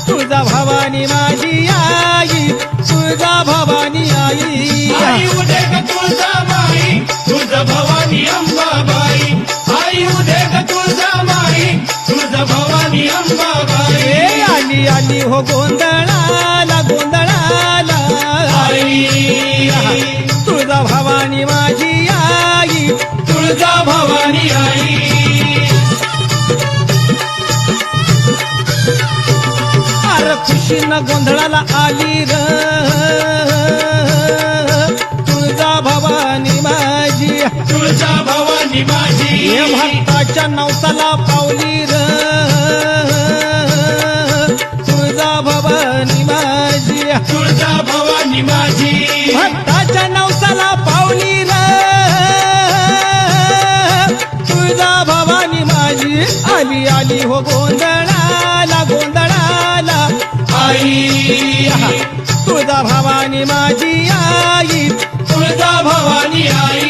तुळजा भवानी माझी आई तुळजा भवानी आई आई उदे ग तुळजा माई तुळजा भवानी अंबाबाई आई उदे ग तुळजा माई तुळजा भवानी अंबाबाई ए आली आली हो गोंधळाला गोंधळाला आई तुळजा भवानी माझी आई तुळजा भवानी आई अरे खुशीनं गोंधळाला आली र तुळजा भवानी माझी तुळजा भवानी माझी हे भक्ताच्या नवसाला पावली र तुळजा भवानी माझी तुळजा भवानी माझी भक्ताच्या नवसाला पावली र तुळजा भवानी माझी आली आली हो गोंधळाला गोंधळाला आई तुळजा भवानी माझी आई तुळजा भवानी आई